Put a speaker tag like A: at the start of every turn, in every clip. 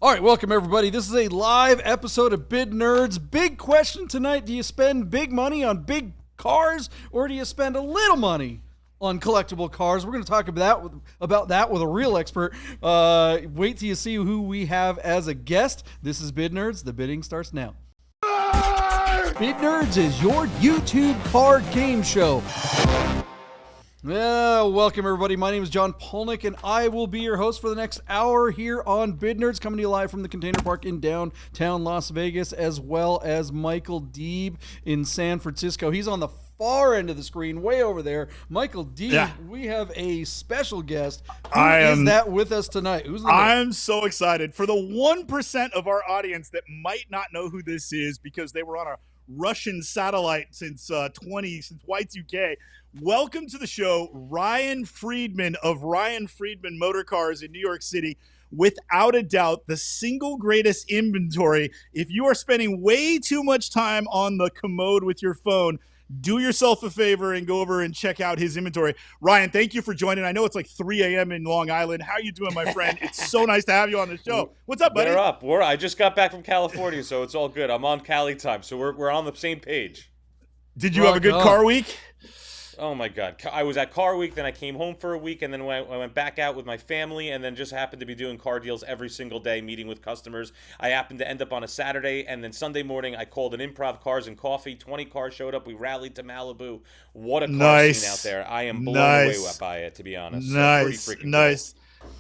A: All right, welcome everybody. This is a live episode of Bid Nerds. Big question tonight. Do you spend big money on big cars or do you spend a little money on collectible cars? We're going to talk about that with a real expert. Wait till you see who we have as a guest. This is Bid Nerds. The bidding starts now. Bid Nerds is your YouTube car game show. Welcome everybody. My name is John Polnick and I will be your host for the next hour here on Bid Nerds, coming to you live from the Container Park in downtown Las Vegas, as well as Michael Deeb in San Francisco. He's on the far end of the screen, way over there. Michael Deeb, we have a special guest. Who is that with us tonight?
B: I'm so excited. For the 1% of our audience that might not know who this is because they were on a Russian satellite since Y2K. Welcome to the show, Ryan Friedman of Ryan Friedman Motor Cars in New York City. Without a doubt, the single greatest inventory. If you are spending way too much time on the commode with your phone, do yourself a favor and go over and check out his inventory. Ryan, thank you for joining. I know it's like 3 a.m. in Long Island. How are you doing, my friend? It's so nice to have you on the show. What's up, buddy?
C: We're up. I just got back from California, so it's all good. I'm on Cali time, so we're on the same page.
B: Did you have a good car week?
C: Oh my God. I was at Car Week, then I came home for a week, and then I went back out with my family, and then just happened to be doing car deals every single day, meeting with customers. I happened to end up on a Saturday, and then Sunday morning I called an Improv Cars and Coffee. 20 cars showed up. We rallied to Malibu. What a car scene out there. I am blown away by it, to be honest.
B: Nice.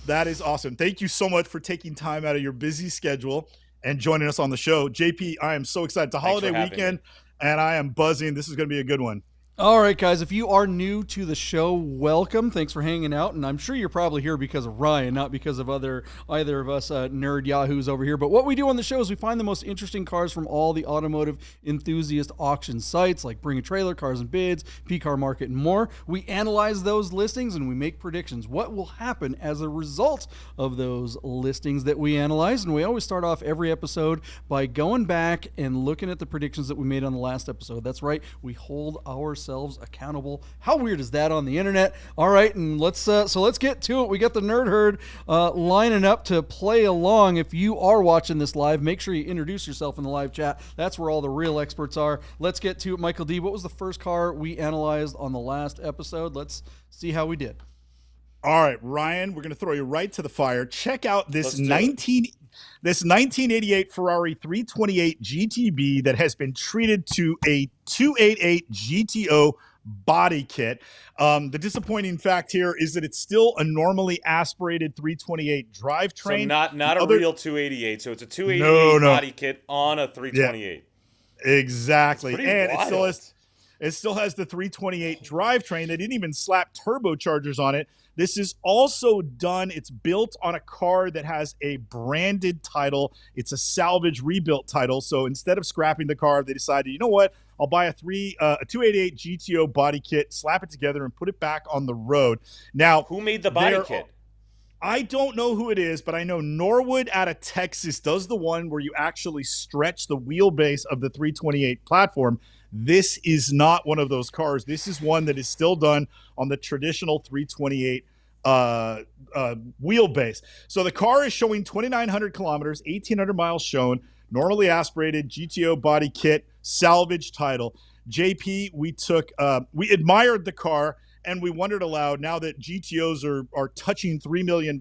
B: That is awesome. Thank you so much for taking time out of your busy schedule and joining us on the show. JP, I am so excited. It's a holiday weekend, and I am buzzing. This is going to be a good one.
A: All right, guys, if you are new to the show, welcome. Thanks for hanging out, and I'm sure you're probably here because of Ryan, not because of either of us nerd yahoos over here. But what we do on the show is we find the most interesting cars from all the automotive enthusiast auction sites like Bring a Trailer, Cars and Bids, P-Car Market, and more. We analyze those listings, and we make predictions. What will happen as a result of those listings that we analyze? And we always start off every episode by going back and looking at the predictions that we made on the last episode. That's right. We hold ourselves accountable. How weird is that on the internet? All right, and let's get to it. We got the Nerd Herd lining up to play along. If you are watching this live, make sure you introduce yourself in the live chat. That's where all the real experts are. Let's get to it. Michael D, what was the first car we analyzed on the last episode? Let's see how we did.
B: All right, Ryan, we're going to throw you right to the fire. Check out this 1988 Ferrari 328 GTB that has been treated to a 288 GTO body kit. The disappointing fact here is that it's still a normally aspirated 328 drivetrain.
C: So not a real 288. So it's a 288 body kit on a 328.
B: Yeah, exactly. And
C: wild.
B: it still has the 328 drivetrain. They didn't even slap turbochargers on it. This is also done. It's built on a car that has a branded title. It's a salvage rebuilt title. So instead of scrapping the car, they decided, you know what? I'll buy a 288 GTO body kit, slap it together, and put it back on the road. Now,
C: who made the body kit?
B: I don't know who it is, but I know Norwood out of Texas does the one where you actually stretch the wheelbase of the 328 platform. This is not one of those cars. This is one that is still done on the traditional 328 wheelbase. So the car is showing 2,900 kilometers, 1,800 miles shown, normally aspirated, GTO body kit, salvage title. JP, we admired the car, and we wondered aloud, now that GTOs are touching $3 million,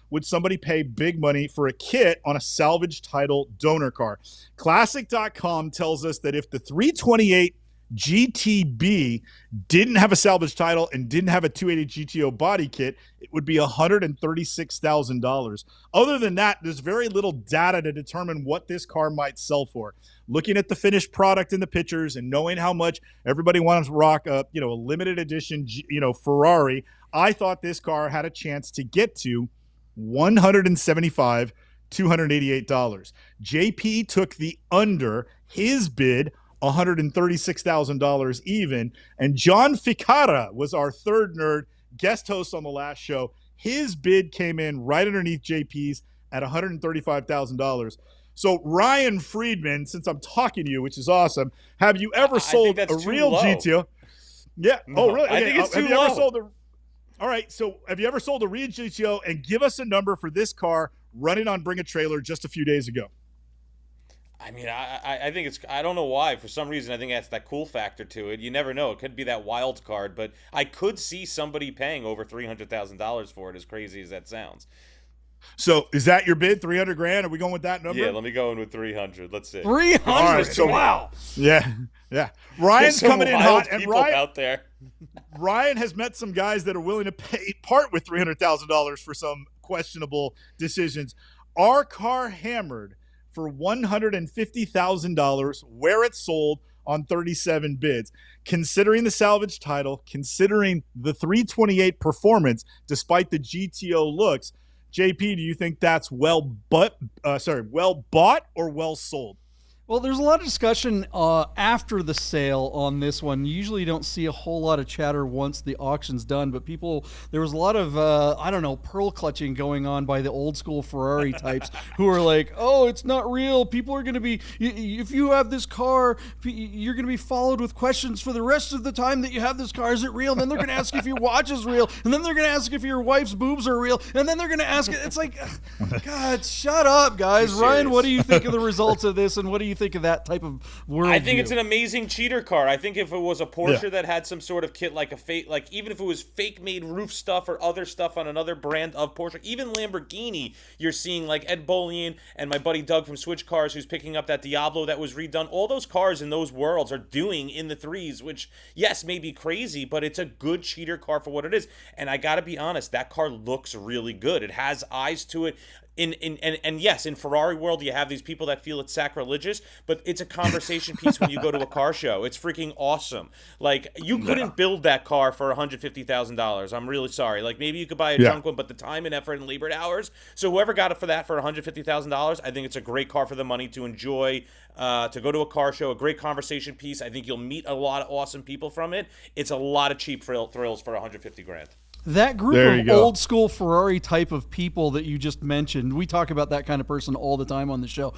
B: would somebody pay big money for a kit on a salvage title donor car? Classic.com tells us that if the 328 GTB didn't have a salvage title and didn't have a 280 GTO body kit, it would be $136,000. Other than that, there's very little data to determine what this car might sell for. Looking at the finished product in the pictures and knowing how much everybody wants to rock a limited edition Ferrari, I thought this car had a chance to get to $175,288. JP took the under, his bid $136,000 even, and John Ficara was our third nerd, guest host on the last show. His bid came in right underneath JP's at $135,000. So Ryan Friedman, since I'm talking to you, which is awesome, have you ever sold a real GTO? Yeah.
C: No,
B: oh, really? Okay.
C: I think it's too
B: low.
C: low.
B: All right. So have you ever sold a real GTO? And give us a number for this car running on Bring a Trailer just a few days ago.
C: I mean, I think it's, I don't know why. For some reason, I think that's that cool factor to it. You never know. It could be that wild card, but I could see somebody paying over $300,000 for it, as crazy as that sounds.
B: So is that your bid? 300 grand? Are we going with that number?
C: Yeah, let me go in with 300. Let's see.
A: 300.
B: Right, so,
A: wow.
B: Yeah. Ryan's coming in hot, and Ryan
C: out there.
B: Ryan has met some guys that are willing to part with $300,000 for some questionable decisions. Our car hammered for $150,000 where it's sold on 37 bids. Considering the salvage title, considering the 328 performance, despite the GTO looks, JP, do you think that's well bought or well sold?
A: Well, there's a lot of discussion after the sale on this one. You usually don't see a whole lot of chatter once the auction's done, but there was a lot of, pearl clutching going on by the old school Ferrari types who are like, oh, it's not real. People are going to be, if you have this car, you're going to be followed with questions for the rest of the time that you have this car. Is it real? And then they're going to ask if your watch is real. And then they're going to ask if your wife's boobs are real. And then they're going to ask, it's like, God, shut up, guys. Ryan, what do you think of the results of this? And what do you think of that type of world?
C: I think it's an amazing cheater car. I think if it was a Porsche that had some sort of kit, like a fake, like even if it was fake made roof stuff or other stuff on another brand of Porsche, even Lamborghini, you're seeing like Ed Bolian and my buddy Doug from Switch Cars, who's picking up that Diablo that was redone. All those cars in those worlds are doing in the threes, which yes, may be crazy, but it's a good cheater car for what it is. And I gotta be honest, that car looks really good. It has eyes to it. And yes, in Ferrari world, you have these people that feel it's sacrilegious, but it's a conversation piece when you go to a car show. It's freaking awesome. Like, you couldn't build that car for $150,000. I'm really sorry. Like, maybe you could buy a junk one, but the time and effort and labor hours. So whoever got it for that for $150,000, I think it's a great car for the money to enjoy, to go to a car show, a great conversation piece. I think you'll meet a lot of awesome people from it. It's a lot of cheap thrills for $150 grand.
A: That group of old school Ferrari type of people that you just mentioned, we talk about that kind of person all the time on the show.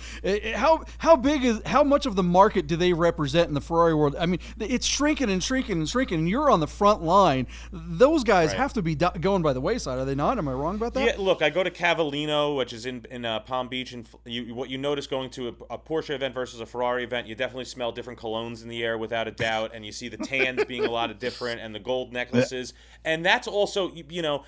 A: How much of the market do they represent in the Ferrari world? I mean, it's shrinking and shrinking and shrinking, and you're on the front line. Those guys have to be going by the wayside, are they not? Am I wrong about that?
C: Yeah, look, I go to Cavallino, which is in Palm Beach, and what you notice going to a Porsche event versus a Ferrari event, you definitely smell different colognes in the air without a doubt, and you see the tans being a lot of different, and the gold necklaces, and that's also, you know,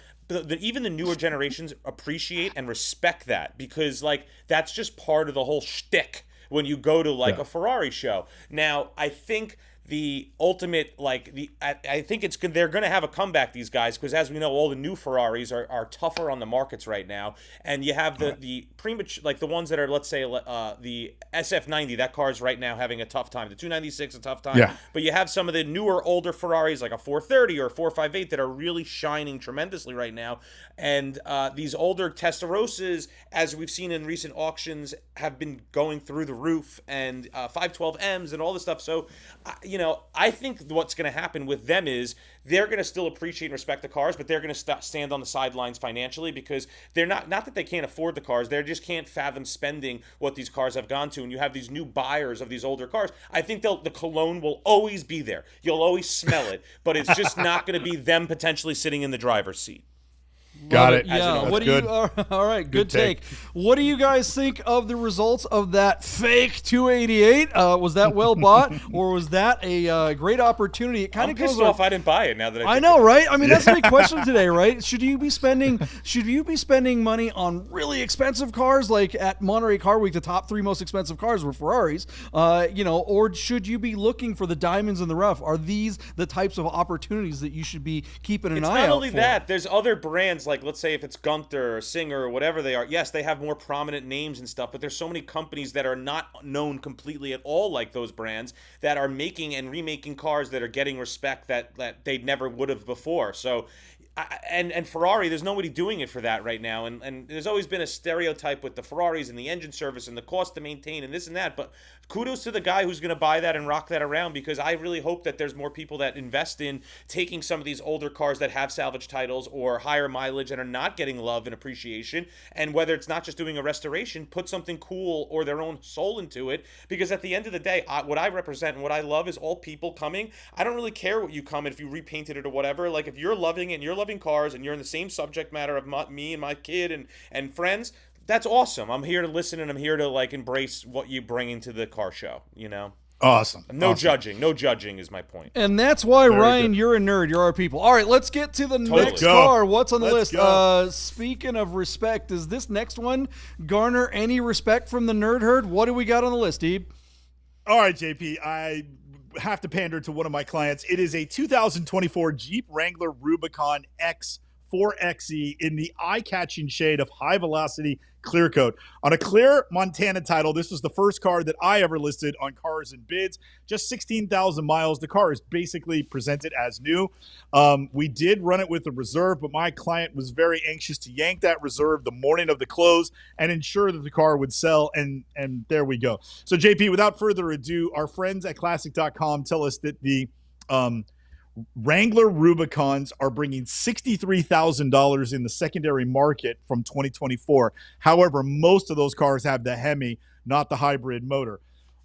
C: even the newer generations appreciate and respect that, because like that's just part of the whole shtick when you go to like a Ferrari show. Now, I think the ultimate, I think they're going to have a comeback, these guys, because as we know, all the new Ferraris are tougher on the markets right now, and you have the premature, like the ones that are, let's say, the SF90, that car's right now having a tough time. The 296 a tough time, but you have some of the newer, older Ferraris like a 430 or a 458 that are really shining tremendously right now, and these older Testarossas, as we've seen in recent auctions, have been going through the roof, and 512Ms and all this stuff. So, I think what's going to happen with them is they're going to still appreciate and respect the cars, but they're going to stand on the sidelines financially, because they're not that they can't afford the cars, they just can't fathom spending what these cars have gone to. And you have these new buyers of these older cars. I think the cologne will always be there. You'll always smell it, but it's just not going to be them potentially sitting in the driver's seat.
B: Got it.
A: Yeah. What do you? All right. Good take. What do you guys think of the results of that fake 288? Was that well bought, or was that a great opportunity? It kind of goes
C: off. I didn't buy it. Now that
A: I know, right? I mean, that's the big question today, right? Should you be spending money on really expensive cars, like at Monterey Car Week? The top 3 most expensive cars were Ferraris. Or should you be looking for the diamonds in the rough? Are these the types of opportunities that you should be keeping an eye out for?
C: It's not only that. There's other brands. Like, let's say if it's Gunther or Singer or whatever they are, yes, they have more prominent names and stuff, but there's so many companies that are not known completely at all like those brands that are making and remaking cars that are getting respect that they never would have before. So, and Ferrari, there's nobody doing it for that right now. And there's always been a stereotype with the Ferraris and the engine service and the cost to maintain and this and that. But kudos to the guy who's going to buy that and rock that around, because I really hope that there's more people that invest in taking some of these older cars that have salvage titles or higher mileage and are not getting love and appreciation. And whether it's not just doing a restoration, put something cool or their own soul into it. Because at the end of the day, what I represent and what I love is all people coming. I don't really care what you come in, if you repainted it or whatever. Like, if you're loving it and you're loving cars and you're in the same subject matter of me and my kid and friends, That's awesome. I'm here to listen, and I'm here to like embrace what you bring into the car show. You know.
B: Awesome.
C: No
B: awesome.
C: judging. No judging is my point.
A: And that's why,
B: Very
A: Ryan,
B: good.
A: you're a nerd. You're our people. All right, let's get to the next
B: go.
A: car. What's on the
B: Let's
A: list?
B: go.
A: Speaking of respect, does this next one garner any respect from the nerd herd? What do we got on the list, Deeb?
B: All right, JP, I have to pander to one of my clients. It is a 2024 Jeep Wrangler Rubicon X 4xe in the eye-catching shade of high-velocity clear coat. On a clear Montana title, this was the first car that I ever listed on Cars and Bids. Just 16,000 miles. The car is basically presented as new. We did run it with a reserve, but my client was very anxious to yank that reserve the morning of the close and ensure that the car would sell, and there we go. So, JP, without further ado, our friends at Classic.com tell us that the Wrangler Rubicons are bringing $63,000 in the secondary market from 2024. However, most of those cars have the Hemi, not the hybrid motor.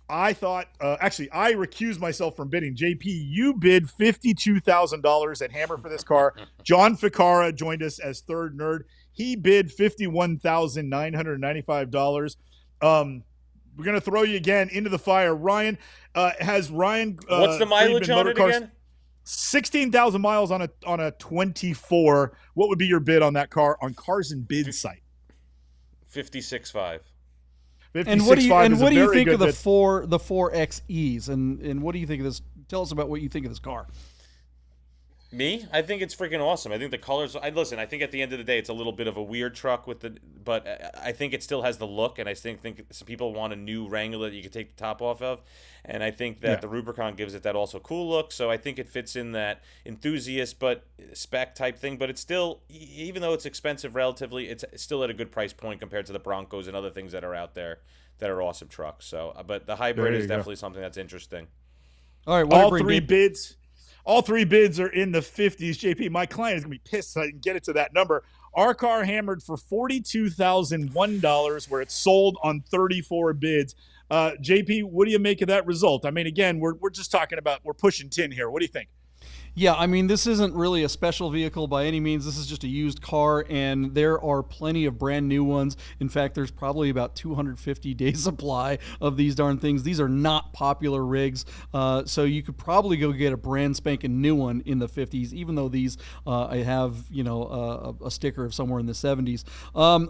B: I thought, actually, I recused myself from bidding. JP, you bid $52,000 at Hammer for this car. John Ficara joined us as third nerd. He bid $51,995. We're going to throw you again into the fire. Ryan, has Ryan
C: what's the mileage
B: Friedman
C: on it
B: Motorcars-
C: again?
B: 16,000 miles on a 24. What would be your bid on that car on Cars and Bid site?
C: 56.5.
A: And what do you think of the
B: bid.
A: 4XEs? And what do you think of this? Tell us about what you think of this car.
C: Me? I think it's freaking awesome. I think the colors. Listen. I think at the end of the day, it's a little bit of a weird truck but I think it still has the look, and I think some people want a new Wrangler that you could take the top off of, and I think that the Rubicon gives it that also cool look. So I think it fits in that enthusiast but spec type thing. But it's still, even though it's expensive relatively, it's still at a good price point compared to the Broncos and other things that are out there that are awesome trucks. So, but the hybrid is definitely something that's interesting.
A: All right,
B: all three bids are in the 50s. JP, my client is going to be pissed so I can get it to that number. Our car hammered for $42,001 where it's sold on 34 bids. JP, what do you make of that result? I mean, again, we're just talking about, we're pushing tin here. What do you think?
A: Yeah, I mean, this isn't really a special vehicle by any means. This is just a used car, and there are plenty of brand new ones. In fact, there's probably about 250 days supply of these darn things. These are not popular rigs, so you could probably go get a brand spanking new one in the 50s, even though these I have, a sticker of somewhere in the 70s.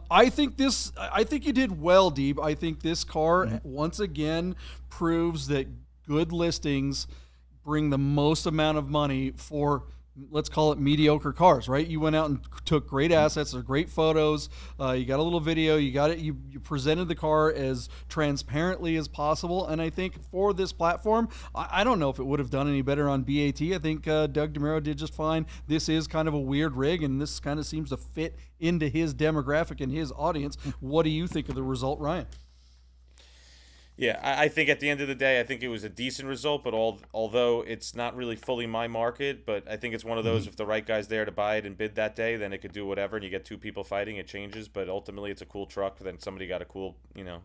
A: I think you did well, Deeb. I think this car once again proves that good listings bring the most amount of money for, let's call it, mediocre cars, right? You went out and took great assets, they're great photos, you got a little video, you presented the car as transparently as possible, and I think for this platform, I don't know if it would have done any better on BAT. I think Doug DeMuro did just fine. This is kind of a weird rig, and this kind of seems to fit into his demographic and his audience. What do you think of the result, Ryan?
C: Yeah, I think at the end of the day, I think it was a decent result, but although it's not really fully my market, but I think it's one of those, if the right guy's there to buy it and bid that day, then it could do whatever, and you get two people fighting, it changes, but ultimately it's a cool truck, then somebody got a cool,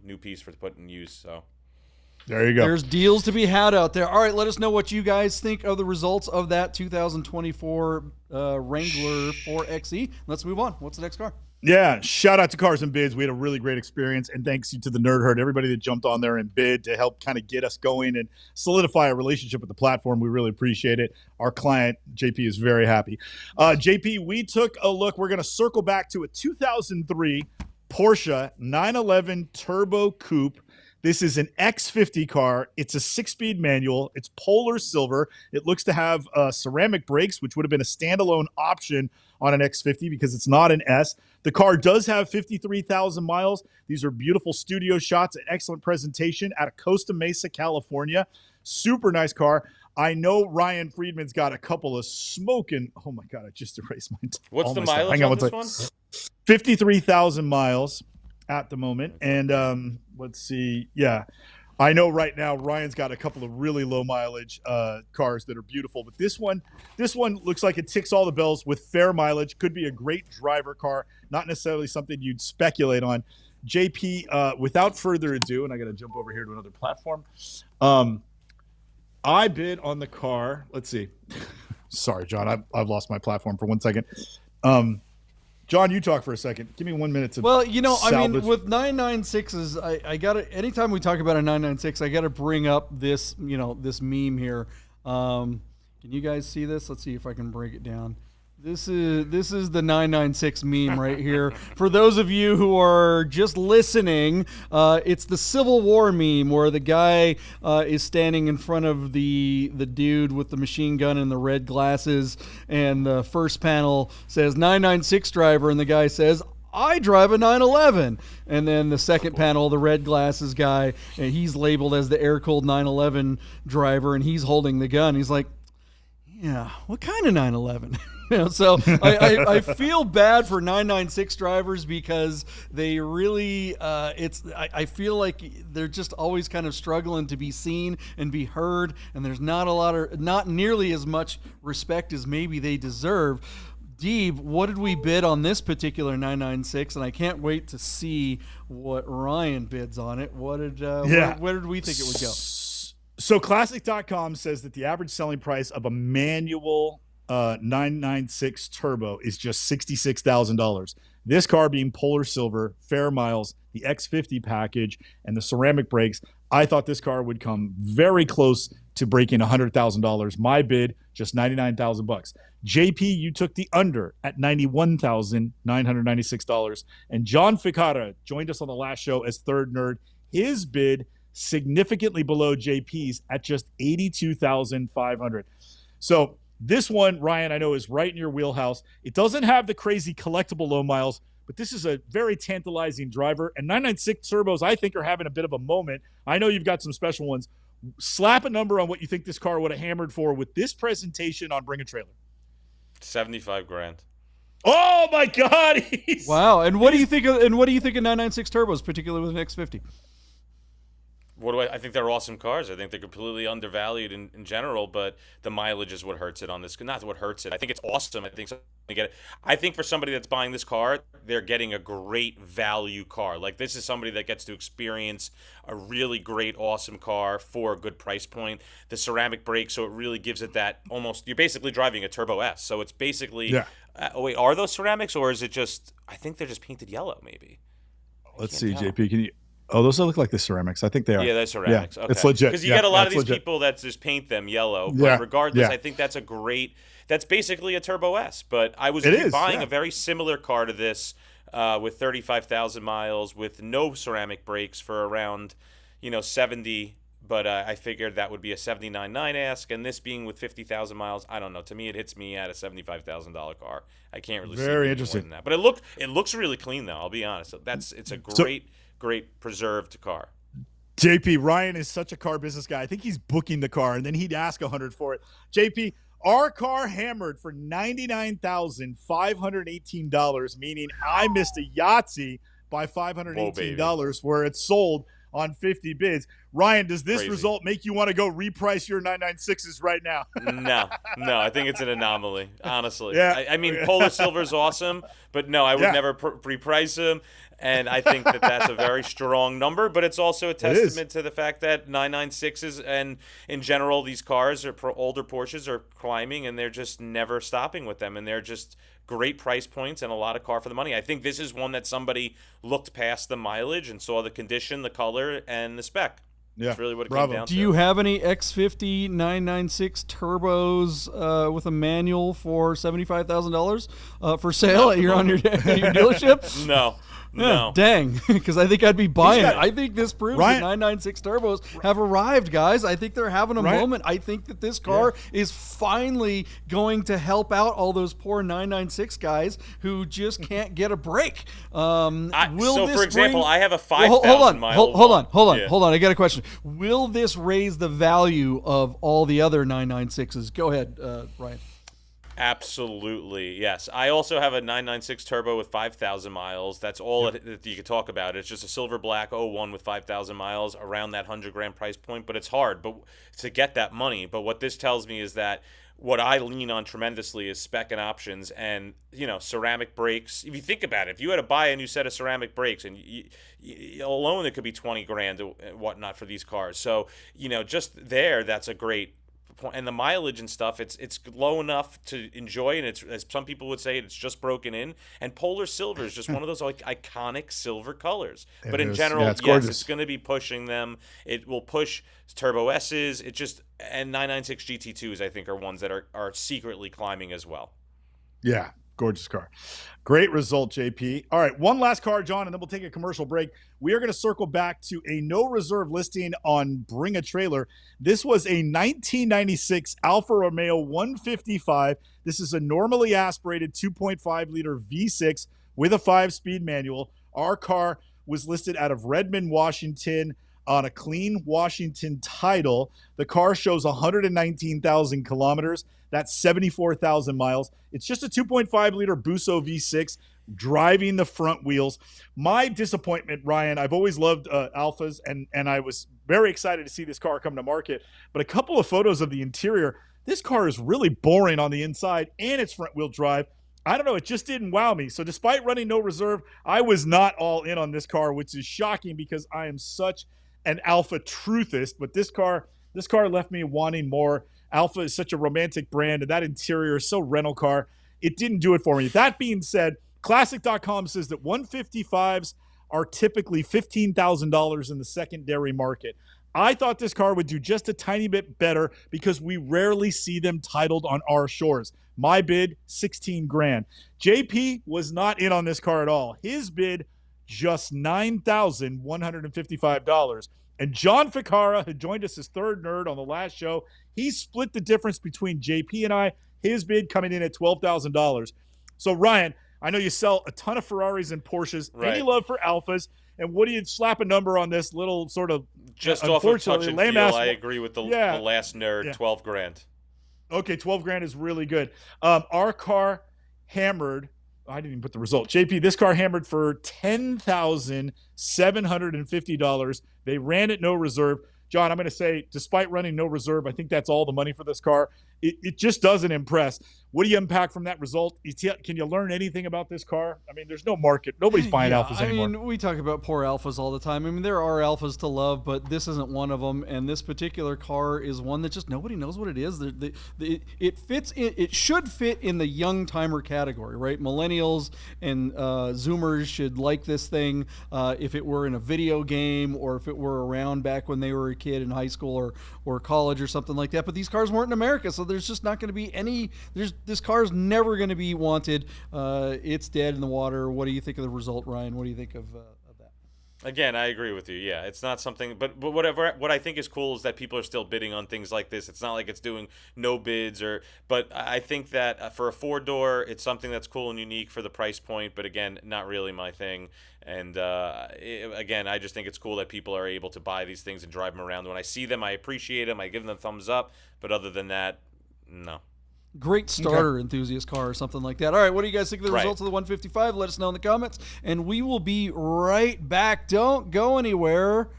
C: new piece for to put in use, so.
B: There you go.
A: There's deals to be had out there. All right, let us know what you guys think of the results of that 2024 Wrangler 4xe. Let's move on. What's the next car?
B: Yeah, shout out to Cars and Bids. We had a really great experience, and thanks to the Nerd Herd, everybody that jumped on there and bid to help kind of get us going and solidify a relationship with the platform. We really appreciate it. Our client, JP, is very happy. JP, we took a look. We're going to circle back to a 2003 Porsche 911 Turbo Coupe. This is an X50 car. It's a 6-speed manual. It's polar silver. It looks to have ceramic brakes, which would have been a standalone option on an X50 because it's not an S. The car does have 53,000 miles. These are beautiful studio shots, an excellent presentation out of Costa Mesa, California. Super nice car. I know Ryan Friedman's got a couple of smoking. Oh my God, I just erased my.
C: What's the mileage on this one?
B: 53,000 miles at the moment. And let's see. Yeah, I know right now Ryan's got a couple of really low mileage cars that are beautiful, but this one looks like it ticks all the bells with fair mileage. Could be a great driver car, not necessarily something you'd speculate on. JP, without further ado, and I got to jump over here to another platform. I bid on the car. Let's see. Sorry, John, I've lost my platform for 1 second. John, you talk for a second. Give me 1 minute to.
A: Well, you know, I mean,
B: salvage.
A: with 996s, I got to, anytime we talk about a 996, I got to bring up this, this meme here. Can you guys see this? Let's see if I can break it down. This is the 996 meme right here. For those of you who are just listening, it's the Civil War meme where the guy is standing in front of the dude with the machine gun and the red glasses, and the first panel says 996 driver, and the guy says, I drive a 911. And then the second panel, the red glasses guy, and he's labeled as the air-cooled 911 driver, and he's holding the gun. He's like, yeah, what kind of 911? So I feel bad for 996 drivers because they really I feel like they're just always kind of struggling to be seen and be heard, and there's not nearly as much respect as maybe they deserve. Deeb, what did we bid on this particular 996? And I can't wait to see what Ryan bids on it. Where did we think it would go?
B: So Classic.com says that the average selling price of a manual 996 turbo is just $66,000. This car being Polar Silver, fair miles, the X50 package, and the ceramic brakes, I thought this car would come very close to breaking $100,000. My bid, just $99,000. JP, you took the under at $91,996. And John Ficara joined us on the last show as third nerd. His bid significantly below JP's at just $82,500. So this one, Ryan, I know is right in your wheelhouse. It doesn't have the crazy collectible low miles, but this is a very tantalizing driver. And 996 turbos, I think, are having a bit of a moment. I know you've got some special ones. Slap a number on what you think this car would have hammered for with this presentation on Bring a Trailer.
C: 75 grand.
B: Oh my God!
A: Wow! And what do you think of 996 turbos, particularly with an X50?
C: I think they're awesome cars. I think they're completely undervalued in general, but the mileage is what hurts it on this. Not what hurts it. I think it's awesome. I think for somebody that's buying this car, they're getting a great value car. Like, this is somebody that gets to experience a really great, awesome car for a good price point. The ceramic brakes, so it really gives it that almost, you're basically driving a Turbo S. So it's basically, wait, are those ceramics, or is it just, I think they're just painted yellow maybe.
B: Let's see, tell. JP, can you... Oh, those look like the ceramics. I think they are.
C: Yeah, they're ceramics.
B: Yeah,
C: okay.
B: It's legit.
C: Because you get a lot of these people that just paint them yellow. But regardless, I think that's that's basically a Turbo S. But I was buying a very similar car to this with 35,000 miles with no ceramic brakes for around, 70. But I figured that would be a 79.9 ask. And this being with 50,000 miles, I don't know. To me, it hits me at a $75,000 car. I can't really see it interesting. More than that. But it looks really clean, though. I'll be honest. It's a great preserved car.
B: JP, Ryan is such a car business guy. I think he's booking the car, and then he'd ask $100 for it. JP, our car hammered for $99,518, meaning I missed a Yahtzee by $518 where it sold on 50 bids. Ryan, does this result make you want to go reprice your 996s right now?
C: No, I think it's an anomaly, honestly. Yeah. I mean, Polar Silver is awesome, but no, I would never reprice them. And I think that's a very strong number, but it's also a testament to the fact that 996s and in general, these cars older Porsches are climbing, and they're just never stopping with them. And they're just great price points and a lot of car for the money. I think this is one that somebody looked past the mileage and saw the condition, the color, and the spec. Yeah, that's really what it came down to.
A: Do you have any X50 996 turbos with a manual for $75,000 for sale at your dealership?
C: No. No.
A: Dang, because I think I'd be buying it. I think this proves that 996 turbos have arrived, guys. I think they're having a moment. I think that this car is finally going to help out all those poor 996 guys who just can't get a break.
C: For example, I have a 5,000 mile.
A: Hold on. I got a question. Will this raise the value of all the other 996s? Go ahead, Ryan.
C: Absolutely, yes. I also have a 996 turbo with 5,000 miles. That's all that you could talk about. It's just a silver black 01 with 5,000 miles around that 100 grand price point. But it's hard to get that money. But what this tells me is that what I lean on tremendously is spec and options and, ceramic brakes. If you think about it, if you had to buy a new set of ceramic brakes and alone it could be 20 grand and whatnot for these cars. So, just there, that's a great and the mileage and stuff, it's low enough to enjoy, and it's, as some people would say, it's just broken in. And Polar Silver is just one of those like iconic silver colors. But in general,
B: yeah, it's
C: yes,
B: gorgeous.
C: it's going to be pushing them. It will push Turbo S's. It just, and 996 GT2s I think are ones that are secretly climbing as well.
B: Yeah, gorgeous car. Great result, JP. All right, one last car, John, and then we'll take a commercial break. We are going to circle back to a no reserve listing on Bring a Trailer. This was a 1996 Alfa Romeo 155. This is a normally aspirated 2.5 liter V6 with a 5-speed manual. Our car was listed out of Redmond, Washington, on a clean Washington title. The car shows 119,000 kilometers. That's 74,000 miles. It's just a 2.5 liter Busso V6 driving the front wheels. My disappointment, Ryan, I've always loved Alfas, and I was very excited to see this car come to market. But a couple of photos of the interior, this car is really boring on the inside, and it's front wheel drive. I don't know, it just didn't wow me. So despite running no reserve, I was not all in on this car, which is shocking because I am such an Alfa truthist. But this car left me wanting more. Alfa is such a romantic brand, and that interior is so rental car. It didn't do it for me. That being said, Classic.com says that 155s are typically $15,000 in the secondary market. I thought this car would do just a tiny bit better because we rarely see them titled on our shores. My bid, 16 grand. JP was not in on this car at all. His bid, just $9,155. And John Ficara, who joined us as third nerd on the last show, he split the difference between JP and I, his bid coming in at $12,000. So, Ryan, I know you sell a ton of Ferraris and Porsches.
C: Right.
B: Any love for Alfas? And what do you slap a number on this little sort of
C: just off of touch and feel? I agree with the last nerd. 12 grand.
B: Okay, 12 grand is really good. Our car hammered. I didn't even put the result. JP, this car hammered for $10,750. They ran it no reserve. John, I'm going to say, despite running no reserve, I think that's all the money for this car. It just doesn't impress. What do you unpack from that result? Can you learn anything about this car? I mean, there's no market. Nobody's buying Alfas anymore.
A: I mean, we talk about poor Alfas all the time. I mean, there are Alfas to love, but this isn't one of them. And this particular car is one that just nobody knows what it is. It fits. It should fit in the young timer category, right? Millennials and Zoomers should like this thing if it were in a video game or if it were around back when they were a kid in high school or college or something like that. But these cars weren't in America, so there's just not going to be any. This car's never going to be wanted. It's dead in the water. What do you think of the result, Ryan? What do you think of that?
C: Again, I agree with you. Yeah, it's not something, but whatever. What I think is cool is that people are still bidding on things like this. It's not like it's doing no bids but I think that for a 4-door, it's something that's cool and unique for the price point. But again, not really my thing. And again, I just think it's cool that people are able to buy these things and drive them around. When I see them, I appreciate them. I give them a thumbs up. But other than that, no.
A: Great starter enthusiast car or something like that. All right, what do you guys think of the results of the 155? Let us know in the comments, and we will be right back. Don't go anywhere.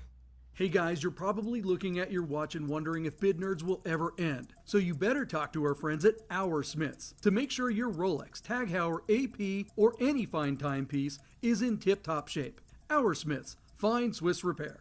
A: Hey guys, you're probably looking at your watch and wondering if Bid Nerds will ever end. So you better talk to our friends at Our Smiths to make sure your Rolex, Tag Heuer, AP, or any fine timepiece is in tip-top shape. Our Smiths, fine Swiss repair.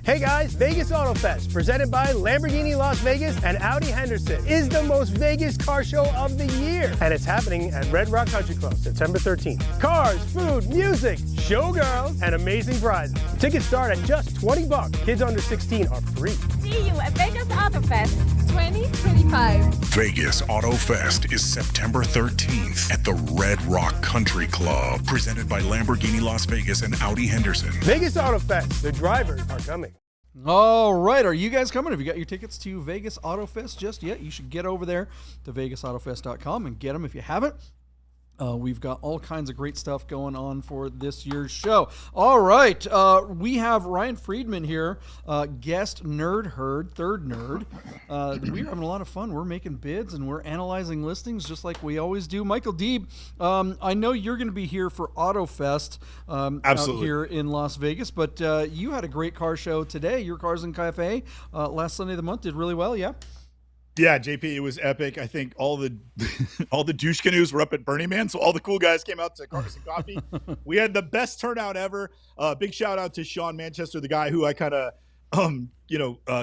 D: Hey guys, Vegas Auto Fest, presented by Lamborghini Las Vegas and Audi Henderson, is the most Vegas car show of the year. And it's happening at Red Rock Country Club, September 13th. Cars, food, music, showgirls, and amazing prizes. Tickets start at just $20. Kids under 16 are free.
E: See you at Vegas Auto Fest 2025.
F: Vegas Auto Fest is September 13th at the Red Rock Country Club, presented by Lamborghini Las Vegas and Audi Henderson.
D: Vegas Auto Fest, the drivers are coming.
A: All right, are you guys coming? Have you got your tickets to Vegas Auto Fest just yet? You should get over there to vegasautofest.com and get them if you haven't. We've got all kinds of great stuff going on for this year's show. All right, we have Ryan Friedman here, guest nerd herd, third nerd. We're having a lot of fun. We're making bids and we're analyzing listings just like we always do. Michael Deeb, I know you're going to be here for AutoFest out here in Las Vegas, but you had a great car show today. Your Cars and Cafe last Sunday of the month did really well, yeah?
B: Yeah, JP, it was epic. I think all the douche canoes were up at Burning Man, so all the cool guys came out to Cars and Coffee. We had the best turnout ever. Big shout out to Sean Manchester, the guy who I kind of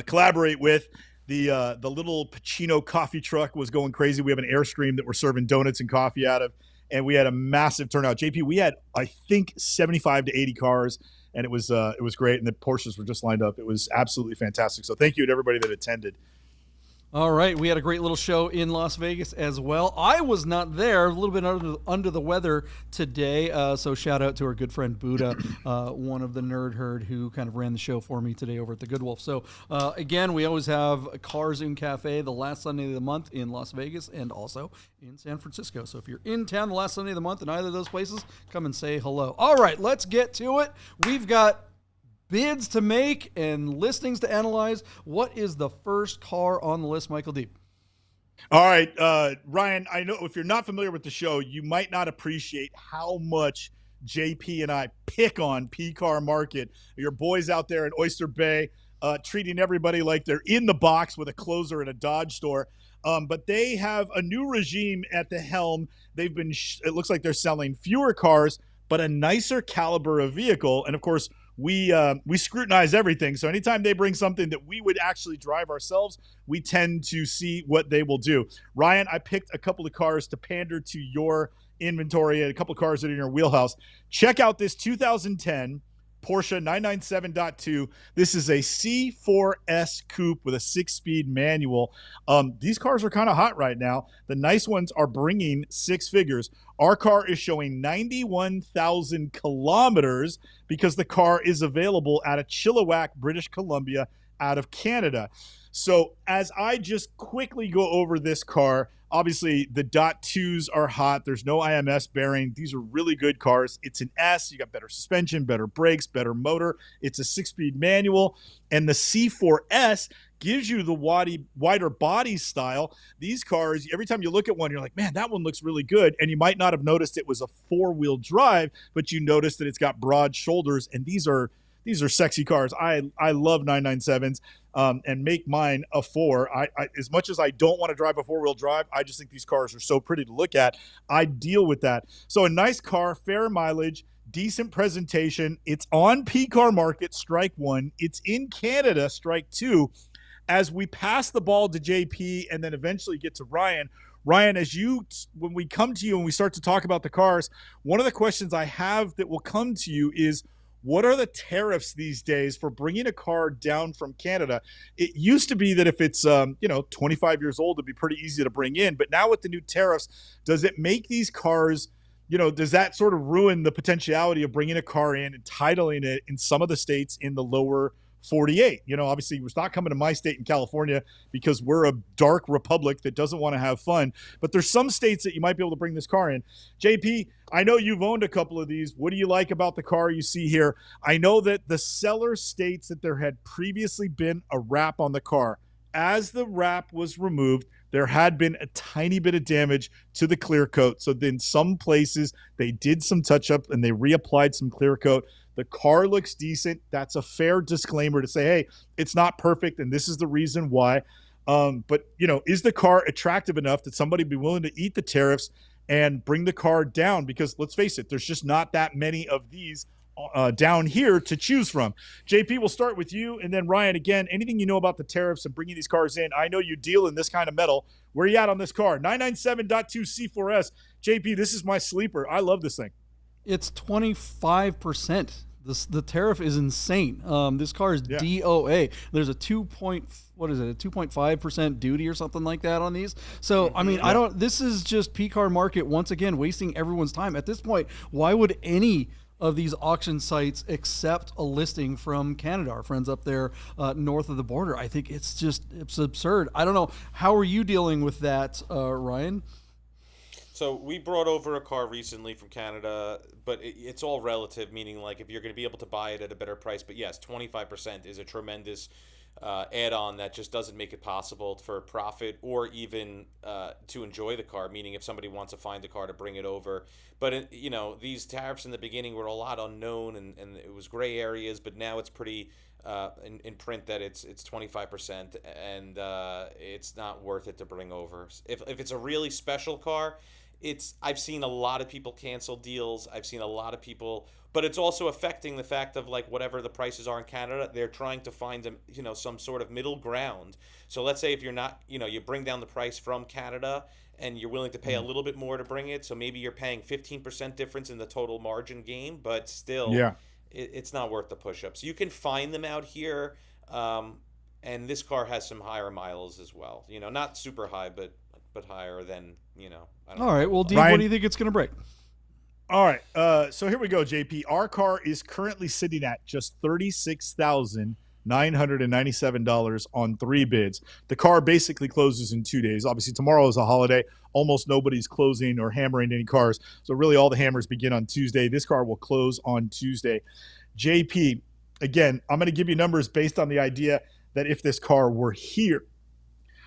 B: collaborate with. The little Pacino coffee truck was going crazy. We have an Airstream that we're serving donuts and coffee out of, and we had a massive turnout. JP, we had, I think, 75 to 80 cars, and it was great, and the Porsches were just lined up. It was absolutely fantastic. So thank you to everybody that attended.
A: All right, we had a great little show in Las Vegas as well. I was not there, a little bit under the weather today, so shout out to our good friend Buddha, one of the Nerd Herd who kind of ran the show for me today over at the Good Wolf. So again, we always have Cars in Cafe the last Sunday of the month in Las Vegas and also in San Francisco. So if you're in town the last Sunday of the month in either of those places, come and say hello. All right, let's get to it. We've got bids to make and listings to analyze. What is the first car on the list, Michael Deeb?
B: All right, Ryan, I know if you're not familiar with the show, you might not appreciate how much JP and I pick on P-Car Market. Your boys out there in Oyster Bay treating everybody like they're in the box with a closer at a Dodge store. But they have a new regime at the helm. They've been, it looks like they're selling fewer cars, but a nicer caliber of vehicle. And of course, we scrutinize everything. So anytime they bring something that we would actually drive ourselves, we tend to see what they will do. Ryan, I picked a couple of cars to pander to your inventory and a couple of cars that are in your wheelhouse. Check out this 2010 Porsche 997.2. This is a C4S coupe with a 6-speed manual. These cars are kind of hot right now. The nice ones are bringing six figures. Our car is showing 91,000 kilometers because the car is available out of Chilliwack, British Columbia, out of Canada. So as I just quickly go over this car, obviously the .2s are hot. There's no IMS bearing. These are really good cars. It's an S. You got better suspension, better brakes, better motor. It's a 6-speed manual. And the C4S gives you the wider body style. These cars, every time you look at one, you're like, man, that one looks really good. And you might not have noticed it was a 4-wheel drive, but you noticed that it's got broad shoulders. And these are sexy cars. I love 997s and make mine a 4. I as much as I don't want to drive a 4-wheel drive, I just think these cars are so pretty to look at. I deal with that. So a nice car, fair mileage, decent presentation. It's on P-Car Market, strike 1. It's in Canada, strike 2. As we pass the ball to JP and then eventually get to Ryan, when we come to you and we start to talk about the cars, one of the questions I have that will come to you is, what are the tariffs these days for bringing a car down from Canada? It used to be that if it's 25 years old, it'd be pretty easy to bring in. But now with the new tariffs, does it make these cars, does that sort of ruin the potentiality of bringing a car in and titling it in some of the states in the lower 48? Obviously it's not coming to my state in California because we're a dark republic that doesn't want to have fun. But there's some states that you might be able to bring this car in. JP, I know you've owned a couple of these. What do you like about the car you see here? I know that the seller states that there had previously been a wrap on the car. As the wrap was removed, there had been a tiny bit of damage to the clear coat. So then some places they did some touch up and they reapplied some clear coat. The car looks decent. That's a fair disclaimer to say, hey, it's not perfect, and this is the reason why. But, is the car attractive enough that somebody be willing to eat the tariffs and bring the car down? Because let's face it, there's just not that many of these down here to choose from. JP, we'll start with you, and then Ryan, again, anything you know about the tariffs and bringing these cars in. I know you deal in this kind of metal. Where are you at on this car? 997.2 C4S. JP, this is my sleeper. I love this thing.
A: It's 25%. The tariff is insane. This car is DOA. There's a 2.5% duty or something like that on these. So I mean, this is just P-Car Market once again wasting everyone's time. At this point, why would any of these auction sites accept a listing from Canada, our friends up there north of the border? I think it's absurd. I don't know. How are you dealing with that, Ryan?
C: So we brought over a car recently from Canada, but it's all relative, meaning like if you're going to be able to buy it at a better price. But yes, 25% is a tremendous add-on that just doesn't make it possible for profit or even to enjoy the car, meaning if somebody wants to find a car to bring it over. But, these tariffs in the beginning were a lot unknown and it was gray areas, but now it's pretty in print that it's 25% and it's not worth it to bring over. If it's a really special car, I've seen a lot of people cancel deals. I've seen a lot of people, but it's also affecting the fact of like whatever the prices are in Canada, they're trying to find some sort of middle ground. So let's say if you're not, you bring down the price from Canada and you're willing to pay a little bit more to bring it. So maybe you're paying 15% difference in the total margin gain, but still it's not worth the push-ups. You can find them out here. And this car has some higher miles as well. Not super high, but higher than,
A: All right. Well, Deeb,
B: Ryan,
A: what do you think it's going to break?
B: All right. So here we go, JP. Our car is currently sitting at just $36,997 on 3 bids. The car basically closes in 2 days. Obviously, tomorrow is a holiday. Almost nobody's closing or hammering any cars. So really all the hammers begin on Tuesday. This car will close on Tuesday. JP, again, I'm going to give you numbers based on the idea that if this car were here.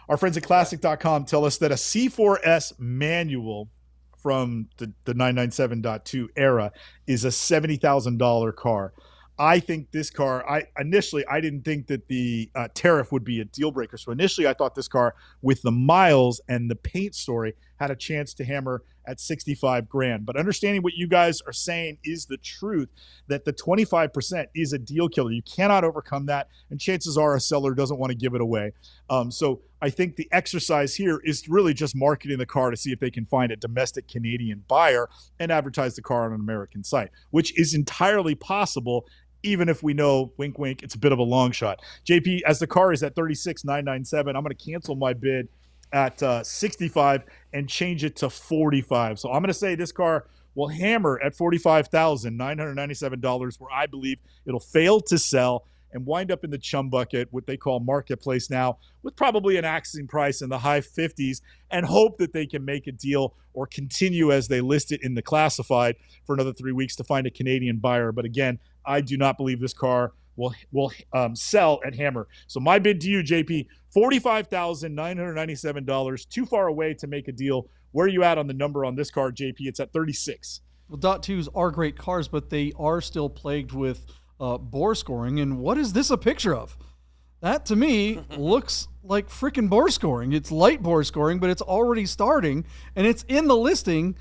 B: Our friends at Classic.com tell us that a C4S manual from the 997.2 era is a $70,000 car. I think this car, initially I didn't think that the tariff would be a deal breaker. So initially I thought this car with the miles and the paint story had a chance to hammer at $65,000. But understanding what you guys are saying is the truth, that the 25% is a deal killer. You cannot overcome that, and chances are a seller doesn't want to give it away. So I think the exercise here is really just marketing the car to see if they can find a domestic Canadian buyer and advertise the car on an American site, which is entirely possible, even if we know, wink, wink, it's a bit of a long shot. JP, as the car is at $36,997, I'm going to cancel my bid at 65 and change it to 45. So I'm going to say this car will hammer at $45,997, where I believe it'll fail to sell and wind up in the chum bucket, what they call marketplace now, with probably an asking price in the high 50s, and hope that they can make a deal or continue as they list it in the classified for another 3 weeks to find a Canadian buyer. But again, I do not believe this car will sell at hammer. So my bid to you, JP, $45,997, too far away to make a deal. Where are you at on the number on this car, JP? It's at 36.
A: Well, .2s are great cars, but they are still plagued with bore scoring. And what is this a picture of? That, to me, looks like freaking bore scoring. It's light bore scoring, but it's already starting, and it's in the listing.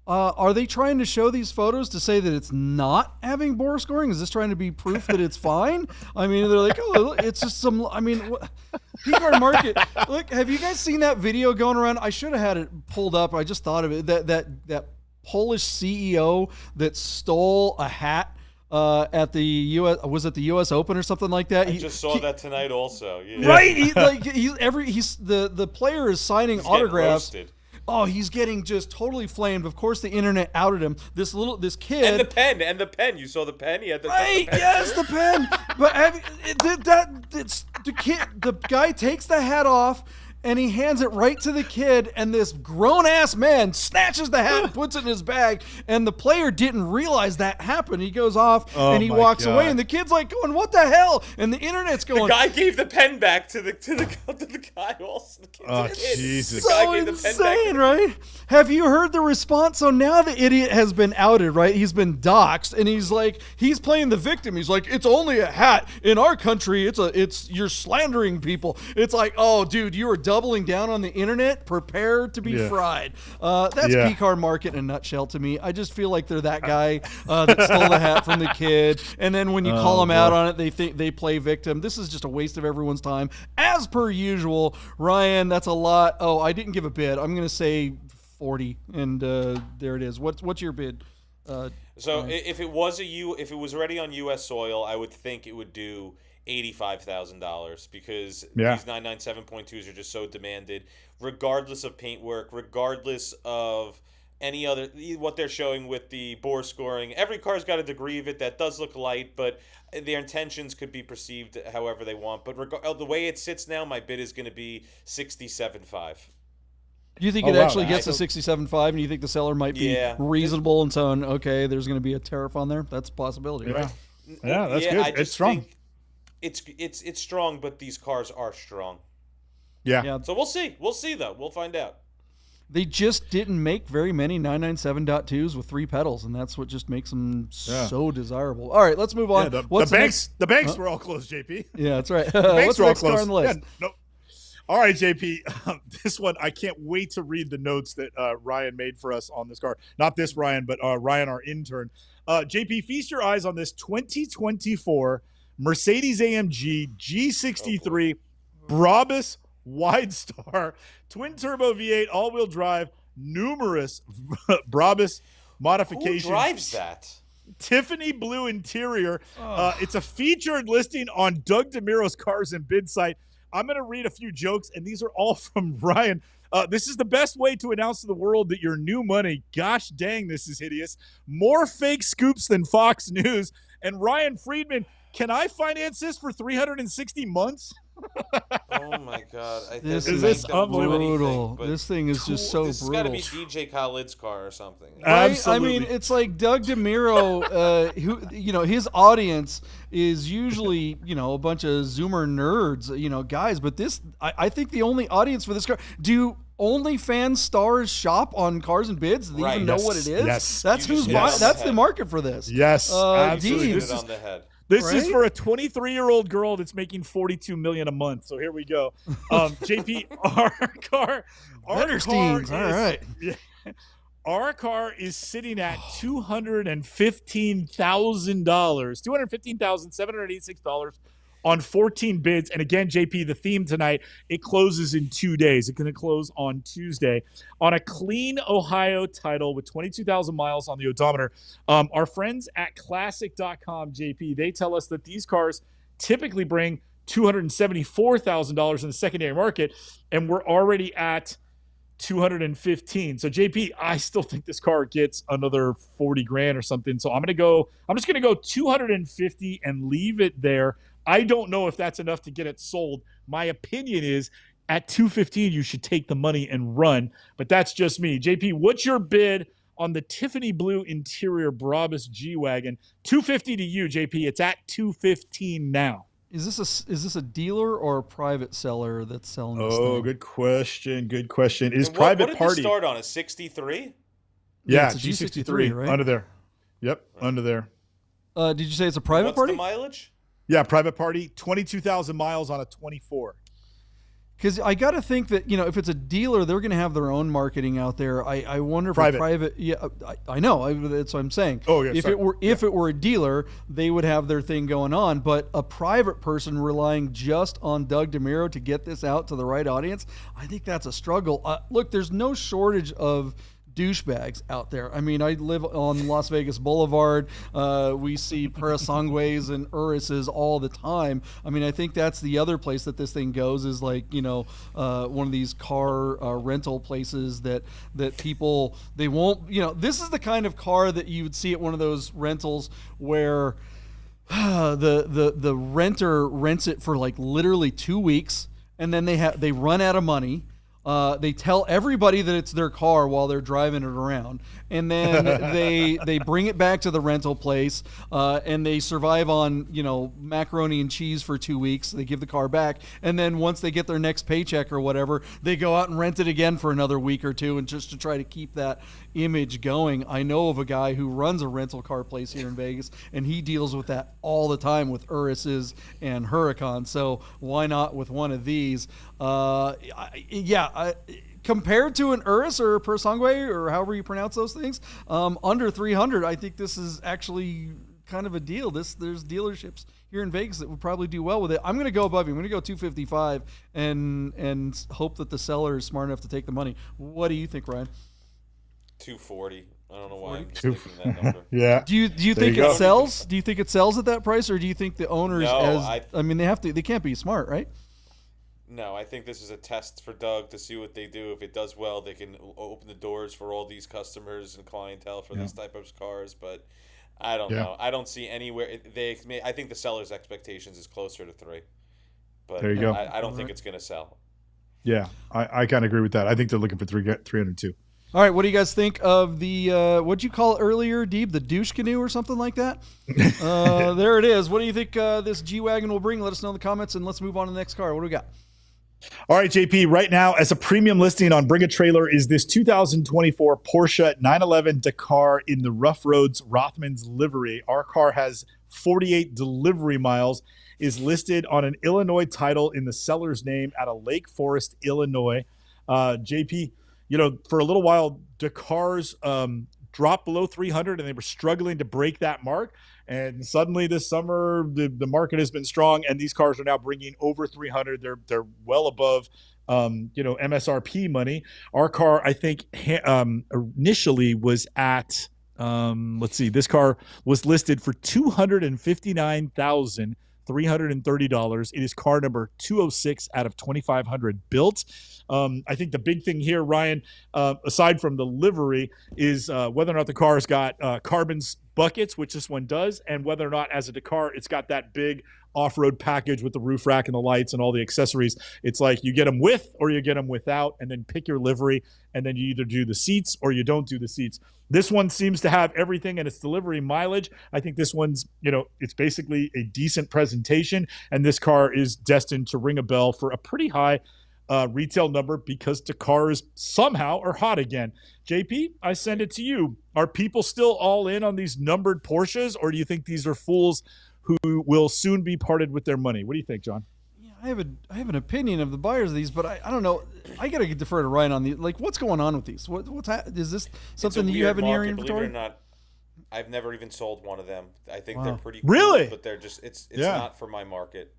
A: Are they trying to show these photos to say that it's not having bore scoring? Is this trying to be proof that it's fine? I mean, they're like, oh, it's just some, I mean, P-Car Market. Look, have you guys seen that video going around? I should have had it pulled up. I just thought of it. That Polish CEO that stole a hat at the U.S. Was it the U.S. Open or something like that?
C: I just saw that tonight also. Yeah.
A: Right? The player is signing autographs. Oh, he's getting just totally flamed. Of course, the internet outed him. This kid
C: and the pen. You saw the pen. He had the
A: right.
C: The pen.
A: Yes, the pen. But it's the kid. The guy takes the hat off and he hands it right to the kid, and this grown-ass man snatches the hat and puts it in his bag, and the player didn't realize that happened. He goes off, and he walks away, and the kid's like going, what the hell? And the internet's going...
C: The guy gave the pen back to the guy also.
B: Jesus.
A: So insane, right? Have you heard the response? So now the idiot has been outed, right? He's been doxxed, and he's playing the victim. He's like, it's only a hat. In our country, you're slandering people. It's like, oh, dude, you are doubling down on the internet. Prepare to be fried. That's P-Car Market in a nutshell to me. I just feel like they're that guy that stole the hat from the kid, and then when you call them out on it, they think they play victim. This is just a waste of everyone's time, as per usual. Ryan, that's a lot. Oh, I didn't give a bid. I'm gonna say 40, and there it is. What's your bid?
C: So if it was already on U.S. soil, I would think it would do $85,000 because these 997.2s are just so demanded, regardless of paintwork, regardless of any other what they're showing with the bore scoring. Every car's got a degree of it that does look light, but their intentions could be perceived however they want. But the way it sits now, my bid is going to be $67,500.
A: You think it actually gets to 67.5, and you think the seller might be reasonable and so on? Okay, there's going to be a tariff on there. That's a possibility, right?
B: Yeah, that's good. It's strong.
C: It's strong, but these cars are strong.
B: Yeah.
C: So we'll see. We'll see though. We'll find out.
A: They just didn't make very many 997.2s with 3 pedals, and that's what just makes them so desirable. All right, let's move on.
B: The banks were all closed, JP.
A: Yeah, that's right.
B: The banks
A: What's
B: were
A: the
B: all
A: next car
B: closed
A: on the list?
B: No. All right, JP. This one, I can't wait to read the notes that Ryan made for us on this car. Not this Ryan, but Ryan, our intern. JP, feast your eyes on this 2024 Mercedes-AMG G63 Brabus Widestar, twin-turbo V8, all-wheel drive, numerous Brabus modifications.
C: Who drives that?
B: Tiffany blue interior. It's a featured listing on Doug DeMiro's Cars and Bid site. I'm going to read a few jokes, and these are all from Ryan. This is the best way to announce to the world that your new money. Gosh dang, this is hideous. More fake scoops than Fox News. And Ryan Friedman, can I finance this for 360 months?
C: Oh my God!
A: This
B: is
A: brutal. This thing is just so
C: this
A: brutal.
C: This got to be DJ Khaled's car or something.
A: Right?
B: Absolutely.
A: I mean, it's like Doug DeMiro, who his audience is usually a bunch of Zoomer nerds, guys. But I think the only audience for this car. Do OnlyFans stars shop on Cars and Bids? Do they even know what it is?
B: Yes.
A: That's who's buying. That's the market for this.
B: Yes, absolutely.
C: Hit it on the head.
B: This
A: Right?
B: is for a 23-year-old girl that's making $42 million a month. So here we go. JP, our car is sitting at $215,000, $215,786 on 14 bids. And again, JP, the theme tonight, it closes in 2 days. It's going to close on Tuesday on a clean Ohio title with 22,000 miles on the odometer. Our friends at classic.com, JP, they tell us that these cars typically bring $274,000 in the secondary market, and we're already at 215. So JP, I still think this car gets another 40 grand or something. So I'm just going to go 250 and leave it there. I don't know if that's enough to get it sold. My opinion is at 215, you should take the money and run, but that's just me. JP, what's your bid on the Tiffany blue interior Brabus G-Wagon? 250 to you, JP. It's at 215 now.
A: Is this a dealer or a private seller that's selling this thing?
B: Oh, good question. Good question. Is
C: And
B: private
C: what did
B: party
C: this start on? A 63?
B: Yeah,
A: it's a
B: G63,
A: right?
B: under there. Yep, under there.
A: Did you say it's a private
C: What's
A: party?
C: the mileage?
B: Yeah, private party, 22,000 miles on a 24.
A: Because I got to think that, if it's a dealer, they're going to have their own marketing out there. I wonder if a private, I know, that's what I'm saying.
B: Oh, yeah,
A: if
B: sorry.
A: it were a dealer, they would have their thing going on. But a private person relying just on Doug DeMiro to get this out to the right audience, I think that's a struggle. Look, there's no shortage of douchebags out there. I mean, I live on Las Vegas Boulevard. We see Parasangues and Urises all the time. I mean, I think that's the other place that this thing goes is like, one of these car rental places that people, they won't, this is the kind of car that you would see at one of those rentals where the renter rents it for like literally 2 weeks, and then they run out of money. They tell everybody that it's their car while they're driving it around, and then they bring it back to the rental place, and they survive on macaroni and cheese for 2 weeks. They give the car back, and then once they get their next paycheck or whatever, they go out and rent it again for another week or two, and just to try to keep that image going. I know of a guy who runs a rental car place here in Vegas, and he deals with that all the time with Urises and Huracans. So why not with one of these? Compared to an Urus or a Persangue or however you pronounce those things, under 300, I think this is actually kind of a deal. There's dealerships here in Vegas that would probably do well with it. I'm going to go above you. I'm going to go 255 and hope that the seller is smart enough to take the money. What do you think, Ryan?
C: 240. I don't know why I'm just thinking that number.
B: Yeah.
A: Do you think it sells? Do you think it sells at that price, or do you think the owners they can't be smart, right?
C: No, I think this is a test for Doug to see what they do. If it does well, they can open the doors for all these customers and clientele for this type of cars. But I don't know. I don't see anywhere. I think the seller's expectations is closer to 3. But
B: there you go.
C: I don't think it's going to sell.
B: Yeah, I kind of agree with that. I think they're looking for 302.
A: All right, what do you guys think of the what'd you call it earlier, Deeb? The douche canoe or something like that? There it is. What do you think this G-Wagon will bring? Let us know in the comments, and let's move on to the next car. What do we got?
B: All right, JP, right now as a premium listing on Bring a Trailer is this 2024 Porsche 911 Dakar in the Rough Roads Rothmans livery. Our car has 48 delivery miles, is listed on an Illinois title in the seller's name at a Lake Forest, Illinois. JP, for a little while, Dakar's dropped below 300 and they were struggling to break that mark. And suddenly this summer, the market has been strong and these cars are now bringing over 300. They're well above MSRP money. Our car, I think, initially was at this car was listed for $259,330. It is car number 206 out of 2,500 built. I think the big thing here, Ryan, aside from the livery, is whether or not the car's got carbon buckets, which this one does, and whether or not, as a Dakar, it's got that big off-road package with the roof rack and the lights and all the accessories. It's like you get them with or you get them without, and then pick your livery, and then you either do the seats or you don't do the seats. This one seems to have everything, and its delivery mileage. I think this one's, it's basically a decent presentation, and this car is destined to ring a bell for a pretty high retail number because Dakars somehow are hot again. JP, I send it to you. Are people still all in on these numbered Porsches, or do you think these are fools who will soon be parted with their money? What do you think, John?
A: Yeah, I have an opinion of the buyers of these, but I don't know. I got to defer to Ryan on the what's going on with these? Is this something that you have in your inventory?
C: Believe it or not, I've never even sold one of them. I think they're pretty cool,
B: really,
C: but they're just it's not for my market.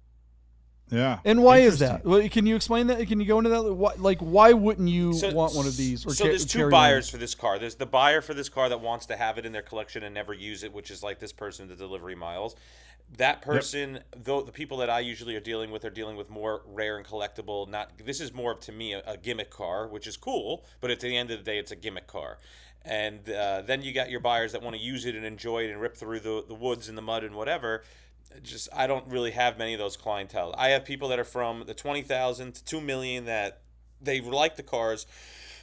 B: Yeah.
A: And why is that? Well, can you explain that? Can you go into that? Why wouldn't you want one of these?
C: So there's two buyers for this car. There's the buyer for this car that wants to have it in their collection and never use it, which is like this person, the delivery miles. That person, though, the people that I usually are dealing with more rare and collectible. This is more, to me, a gimmick car, which is cool, but at the end of the day, it's a gimmick car. And then you got your buyers that want to use it and enjoy it and rip through the woods and the mud and whatever. I don't really have many of those clientele. I have people that are from the 20,000 to 2 million that they like the cars,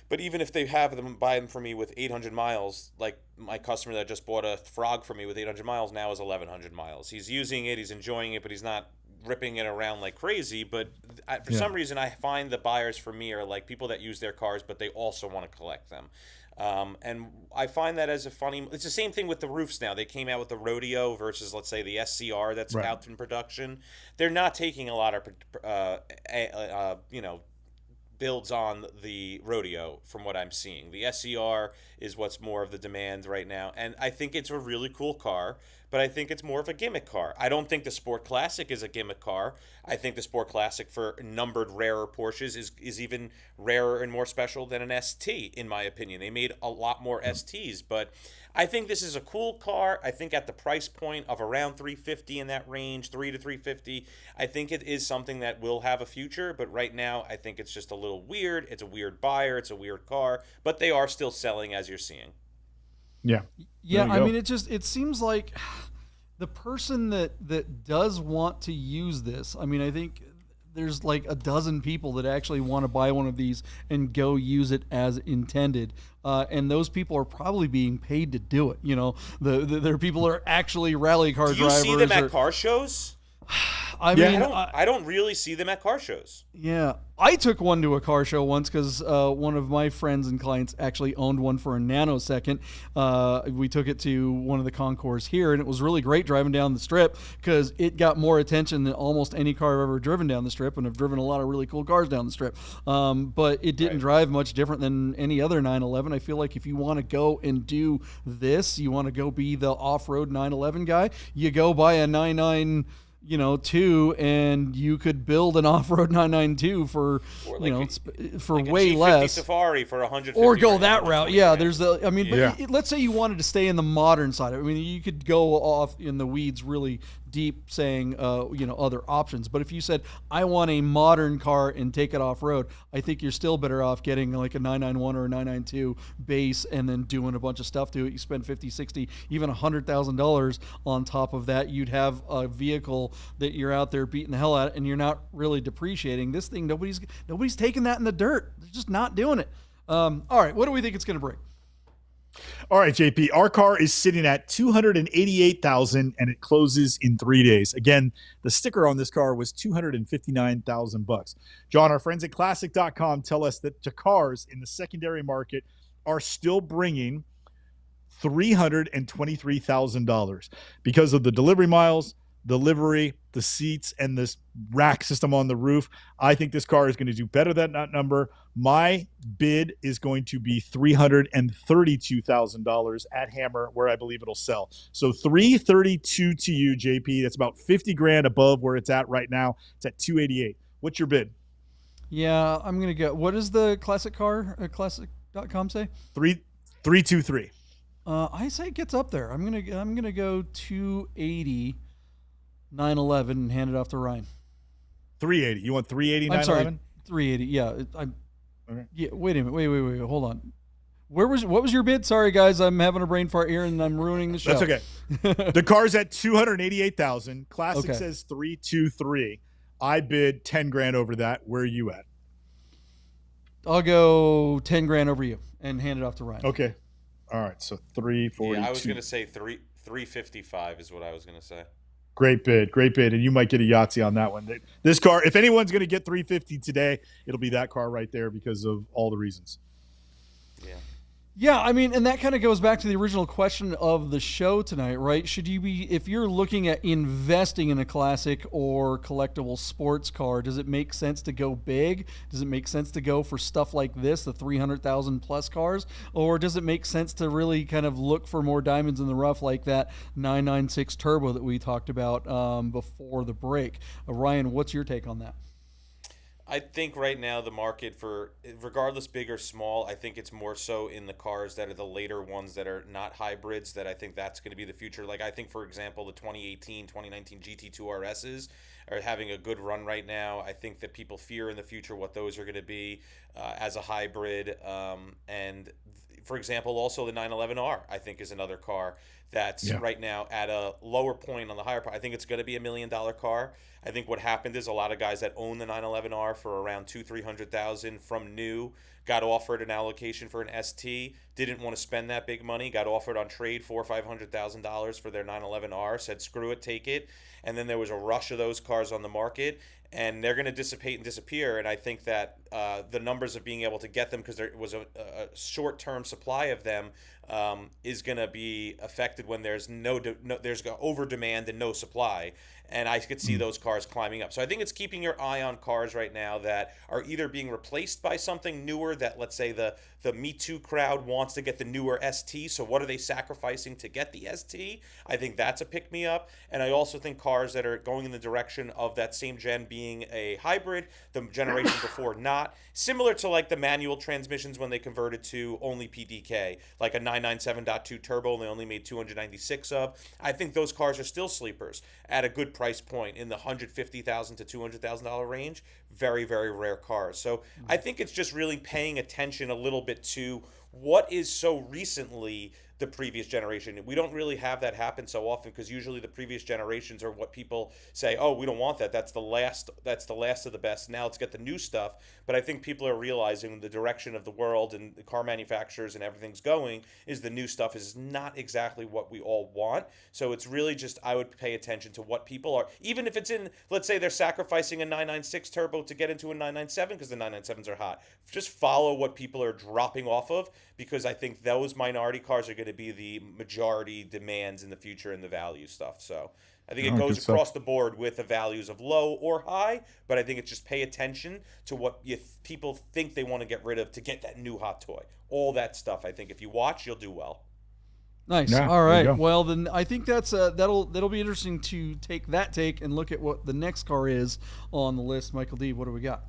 C: but even if they have them, buy them for me with 800 miles, like my customer that just bought a Frog for me with 800 miles now is 1,100 miles. He's using it, he's enjoying it, but he's not ripping it around like crazy. But for some reason, I find the buyers for me are like people that use their cars, but they also want to collect them. And I find that as a funny. It's the same thing with the roofs now. They came out with the Rodeo versus, let's say, the SCR that's out in production. They're not taking a lot of, builds on the Rodeo from what I'm seeing. The SCR is what's more of the demand right now, and I think it's a really cool car, but I think it's more of a gimmick car. I don't think the Sport Classic is a gimmick car. I think the Sport Classic for numbered rarer Porsches is even rarer and more special than an ST, in my opinion. They made a lot more STs, but I think this is a cool car. I think at the price point of around $350 in that range, $300 to $350, I think it is something that will have a future, but right now I think it's just a little weird. It's a weird buyer. It's a weird car, but they are still selling, as you're seeing.
B: Yeah.
A: Yeah, I mean, it seems like the person that does want to use this, I mean, I think there's like a dozen people that actually want to buy one of these and go use it as intended. And those people are probably being paid to do it. There are people that are actually rally car drivers.
C: Do you see them at car shows?
A: I
C: don't really see them at car shows.
A: Yeah. I took one to a car show once because one of my friends and clients actually owned one for a nanosecond. We took it to one of the concours here, and it was really great driving down the strip because it got more attention than almost any car I've ever driven down the strip, and I've driven a lot of really cool cars down the strip. But it didn't drive much different than any other 911. I feel like if you want to go and do this, you want to go be the off-road 911 guy, you go buy a 992, and you could build an off-road 992 for way less.
C: Safari for $150.
A: Or go that route. Yeah, let's say you wanted to stay in the modern side. I mean, you could go off in the weeds really deep saying, other options. But if you said, I want a modern car and take it off-road, I think you're still better off getting like a 991 or a 992 base and then doing a bunch of stuff to it. You spend $50, $60, even $100,000 on top of that. You'd have a vehicle that you're out there beating the hell out of, and you're not really depreciating. This thing, nobody's taking that in the dirt. They're just not doing it. All right, what do we think it's going to bring?
B: All right, JP, our car is sitting at $288,000 and it closes in 3 days. Again, the sticker on this car was $259,000. John, our friends at classic.com tell us that Dakars in the secondary market are still bringing $323,000 because of the delivery miles, the livery, the seats, and this rack system on the roof. I think this car is going to do better than that number. My bid is going to be $332,000 at Hammer, where I believe it'll sell. So $332 to you, JP. That's about 50 grand above where it's at right now. It's at $288. What's your bid?
A: Yeah, I'm gonna go. What does the classic car classic.com say?
B: 323.
A: I say it gets up there. I'm gonna go 280, 911 and hand it off to Ryan.
B: 380. You want 380,
A: I'm
B: 911?
A: sorry, 380. Yeah,
B: Okay.
A: Yeah. Wait a minute. Wait. Hold on. What was your bid? Sorry, guys. I'm having a brain fart here and I'm ruining the show.
B: That's okay. The car's at 288,000. Classic
A: Okay.
B: says 323. I bid 10 grand over that. Where are you at?
A: I'll go 10 grand over you and hand it off to Ryan.
B: Okay. All right. So 342.
C: Yeah, I was gonna say 355 is what I was gonna say.
B: Great bid. And you might get a Yahtzee on that one. This car, if anyone's going to get 350 today, it'll be that car right there because of all the reasons.
A: Yeah, I mean, and that kind of goes back to the original question of the show tonight, right? Should you be, if you're looking at investing in a classic or collectible sports car, does it make sense to go big? Does it make sense to go for stuff like this, the 300,000 plus cars? Or does it make sense to really kind of look for more diamonds in the rough like that 996 Turbo that we talked about before the break? Ryan, what's your take on that?
C: I think right now the market for, regardless big or small, I think it's more so in the cars that are the later ones that are not hybrids, that I think that's going to be the future. Like I think, for example, the 2018, 2019 GT2 RSs are having a good run right now. I think that people fear in the future what those are going to be as a hybrid. And for example, also the 911R, I think, is another car that's right now at a lower point on the higher part. I think it's going to be $1 million car. I think what happened is a lot of guys that own the 911R for around $200,000-$300,000 from new got offered an allocation for an ST, didn't want to spend that big money, got offered on trade $400,000 or $500,000 for their 911R, said screw it, take it, and then there was a rush of those cars on the market, and they're going to dissipate and disappear. And I think that the numbers of being able to get them, because there was a short-term supply of them, is going to be affected when there's there's over demand and no supply. And I could see those cars climbing up. So I think it's keeping your eye on cars right now that are either being replaced by something newer, that let's say the Me Too crowd wants to get the newer ST. So what are they sacrificing to get the ST? I think that's a pick-me-up. And I also think cars that are going in the direction of that same gen being a hybrid, the generation before not. Similar to like the manual transmissions when they converted to only PDK, like a 997.2 turbo and they only made 296 of. I think those cars are still sleepers at a good price point in the $150,000 to $200,000 range. Very, very rare cars. So I think it's just really paying attention a little bit to what is so recently the previous generation. We don't really have that happen so often, because usually the previous generations are what people say, oh, we don't want that. That's the last of the best. Now let's get the new stuff. But I think people are realizing the direction of the world and the car manufacturers and everything's going is the new stuff is not exactly what we all want. So it's really just, I would pay attention to what people are, even if it's in, let's say they're sacrificing a 996 turbo to get into a 997 because the 997s are hot. Just follow what people are dropping off of, because I think those minority cars are going to be the majority demands in the future and the value stuff. So I think it goes across the board with the values of low or high, but I think it's just pay attention to what people think they want to get rid of to get that new hot toy. All that stuff, I think if you watch, you'll do well.
A: Nice.
B: Yeah,
A: all right. Well, then I think that's that'll be interesting to take and look at what the next car is on the list. Michael D, what do we got?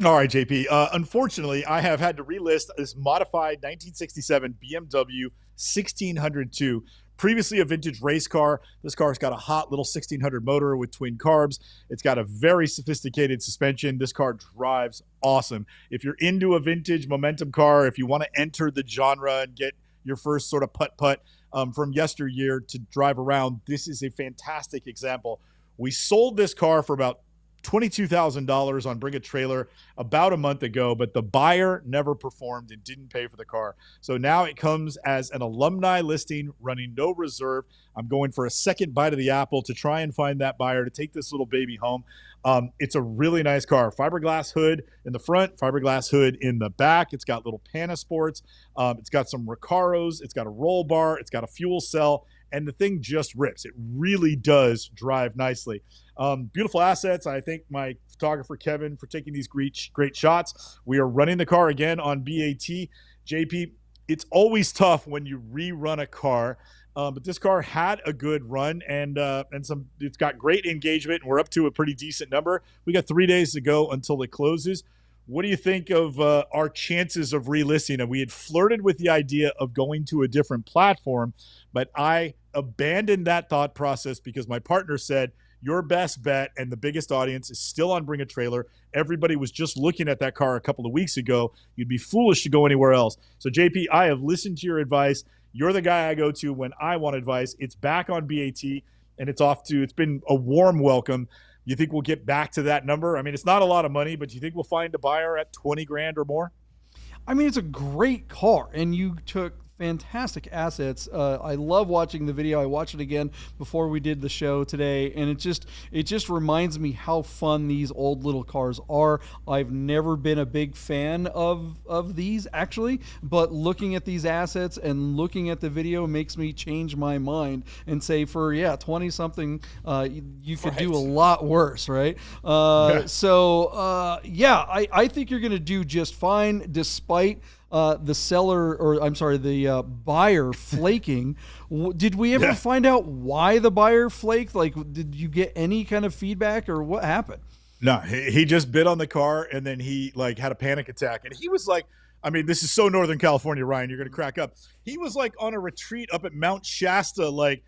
B: All right, JP. Unfortunately, I have had to relist this modified 1967 BMW 1602. Previously a vintage race car. This car's got a hot little 1600 motor with twin carbs. It's got a very sophisticated suspension. This car drives awesome. If you're into a vintage momentum car, if you want to enter the genre and get your first sort of putt-putt from yesteryear to drive around, this is a fantastic example. We sold this car for about $22,000 on Bring a Trailer about a month ago, but the buyer never performed and didn't pay for the car. So now it comes as an alumni listing running no reserve. I'm going for a second bite of the apple to try and find that buyer to take this little baby home. It's a really nice car. Fiberglass hood in the front, fiberglass hood in the back. It's got little Panasports. It's got some Recaros. It's got a roll bar. It's got a fuel cell. And the thing just rips. It really does drive nicely. Beautiful assets. I thank my photographer, Kevin, for taking these great shots. We are running the car again on BAT. JP, it's always tough when you rerun a car. But this car had a good run and it's got great engagement. And we're up to a pretty decent number. We got 3 days to go until it closes. What do you think of our chances of relisting? And we had flirted with the idea of going to a different platform, but I abandoned that thought process because my partner said, your best bet and the biggest audience is still on Bring a Trailer. Everybody was just looking at that car a couple of weeks ago. You'd be foolish to go anywhere else. So, JP, I have listened to your advice. You're the guy I go to when I want advice. It's back on BAT, and it's been a warm welcome. You think we'll get back to that number? I mean, it's not a lot of money, but do you think we'll find a buyer at 20 grand or more?
A: I mean, it's a great car, and you took fantastic assets. I love watching the video. I watched it again before we did the show today, and it just reminds me how fun these old little cars are. I've never been a big fan of these actually, but looking at these assets and looking at the video makes me change my mind and say, for 20 something, you could do a lot worse, right? I think you're going to do just fine despite the buyer flaking. Did we ever find out why the buyer flaked? Like, did you get any kind of feedback or what happened?
B: No, he just bid on the car and then he had a panic attack. And he was like, I mean, this is so Northern California, Ryan, you're going to crack up. He was like on a retreat up at Mount Shasta,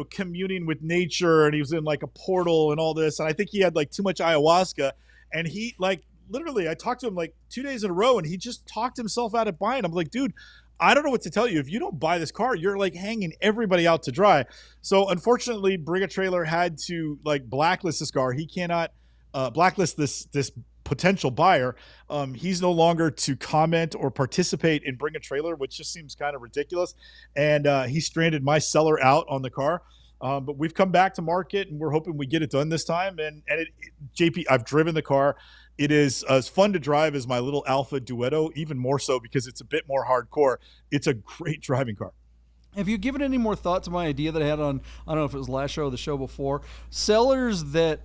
B: communing with nature. And he was in like a portal and all this. And I think he had like too much ayahuasca. And he literally, I talked to him like 2 days in a row and he just talked himself out of buying. I'm like, dude, I don't know what to tell you. If you don't buy this car, you're like hanging everybody out to dry. So unfortunately, Bring a Trailer had to blacklist this car. He cannot blacklist this potential buyer. He's no longer to comment or participate in Bring a Trailer, which just seems kind of ridiculous. And he stranded my seller out on the car. But we've come back to market and we're hoping we get it done this time. And JP, I've driven the car. It is as fun to drive as my little Alfa Duetto, even more so because it's a bit more hardcore. It's a great driving car.
A: Have you given any more thought to my idea that I had on, I don't know if it was last show or the show before, sellers that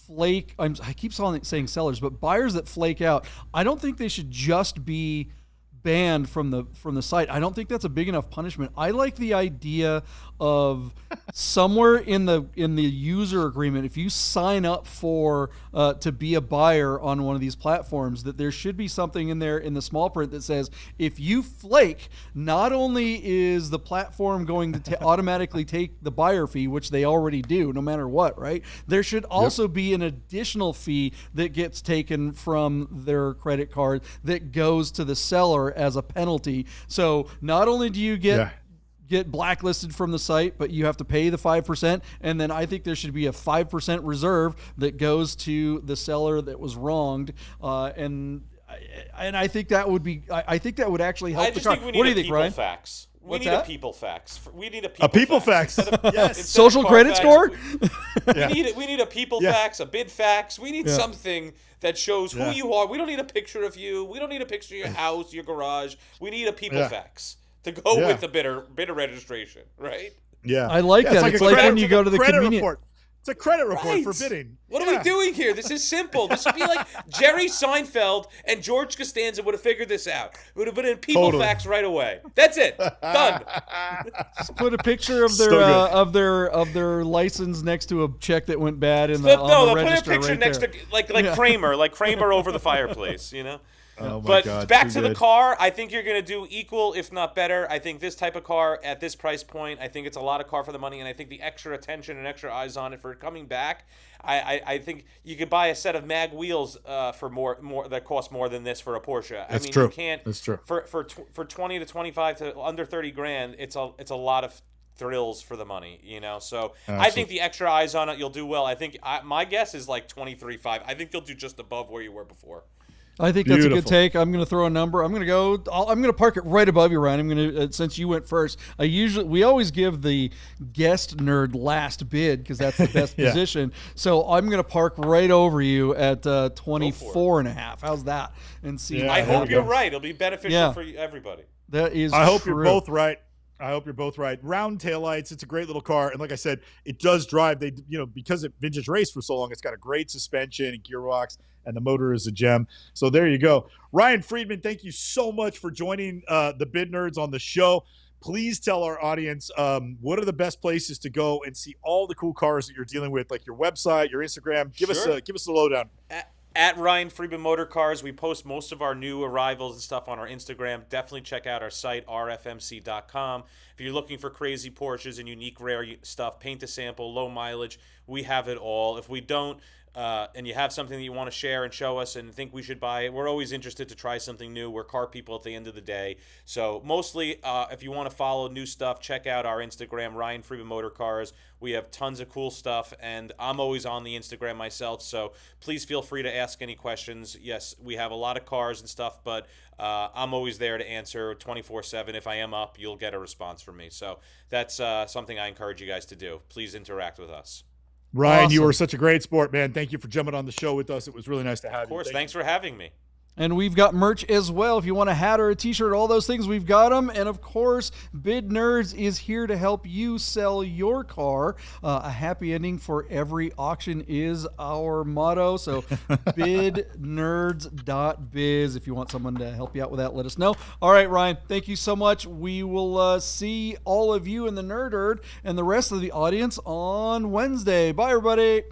A: flake, I keep saying sellers, but buyers that flake out, I don't think they should just be banned from the site. I don't think that's a big enough punishment. I like the idea of somewhere in the user agreement, if you sign up for to be a buyer on one of these platforms, that there should be something in there in the small print that says, if you flake, not only is the platform going to automatically take the buyer fee, which they already do no matter what, right? There should also be an additional fee that gets taken from their credit card that goes to the seller as a penalty. So not only do you get blacklisted from the site, but you have to pay the 5%. And then I think there should be a 5% reserve that goes to the seller that was wronged. And I think that would be, I think that would actually help the car. What do you think, Ryan?
C: Fax. We need a people fax. We need a
B: people fax. Yes.
A: Social credit score?
C: We need a people fax, a bid fax. We need something that shows who you are. We don't need a picture of you. We don't need a picture of your house, your garage. We need a people fax to go with the bidder registration, right?
B: Yeah.
A: I like that. It's like when you go to the convenience.
B: Report. It's a credit report for bidding.
C: What are we doing here? This is simple. This would be like Jerry Seinfeld and George Costanza would have figured this out. It would have been in people fax right away. That's it. Done.
A: Just put a picture of their of their license next to a check that went bad on the register.
C: Put a picture next to like Kramer over the fireplace, you know?
B: Oh my
C: but
B: God,
C: back to the car, I think you're going to do equal, if not better. I think this type of car at this price point, I think it's a lot of car for the money, and I think the extra attention and extra eyes on it for coming back, I think you could buy a set of mag wheels for more that cost more than this for a Porsche.
B: That's true.
C: You can't.
B: That's true.
C: For 20 to 25 to under 30 grand, it's a lot of thrills for the money, So
B: Absolutely.
C: I think the extra eyes on it, you'll do well. I think my guess is like 23.5. I think you'll do just above where you were before.
A: I think that's a good
B: Beautiful.
A: take. I'm going to throw a number. I'm going to park it right above you, Ryan. I'm going to, since you went first, we always give the guest nerd last bid because that's the best
B: Yeah.
A: position. So I'm going to park right over you at 24.5. How's that? And see.
B: Yeah,
C: I
B: there
C: hope
B: we
C: you're
B: go.
C: right. It'll be beneficial
A: Yeah.
C: for everybody.
A: That is
B: I hope
A: true.
B: you're both right. Round taillights. It's a great little car, and like I said, it does drive. Because it vintage raced for so long, it's got a great suspension and gearbox, and the motor is a gem. So there you go. Ryan Friedman, thank you so much for joining the Bid Nerds on the show. Please tell our audience what are the best places to go and see all the cool cars that you're dealing with, like your website, your Instagram. Give us a lowdown.
C: At Ryan Friedman Motor Cars, we post most of our new arrivals and stuff on our Instagram. Definitely check out our site, rfmc.com. If you're looking for crazy Porsches and unique rare stuff, paint a sample, low mileage, we have it all. If we don't, and you have something that you want to share and show us and think we should buy it, we're always interested to try something new. We're car people at the end of the day. So mostly, if you want to follow new stuff, check out our Instagram, Ryan Friedman Motor Cars. We have tons of cool stuff, and I'm always on the Instagram myself, so please feel free to ask any questions. Yes, we have a lot of cars and stuff, but I'm always there to answer 24/7. If I am up, you'll get a response from me. So that's something I encourage you guys to do. Please interact with us.
B: Ryan, you
A: Awesome.
B: were such a great sport, man. Thank you for jumping on the show with us. It was really nice to have you.
C: Of course,
B: Thank
C: thanks for having me.
A: And we've got merch as well. If you want a hat or a t-shirt, all those things, we've got them. And of course, Bid Nerds is here to help you sell your car. A happy ending for every auction is our motto. So bidnerds.biz. If you want someone to help you out with that, let us know. All right, Ryan, thank you so much. We will see all of you in the Nerd Herd and the rest of the audience on Wednesday. Bye, everybody.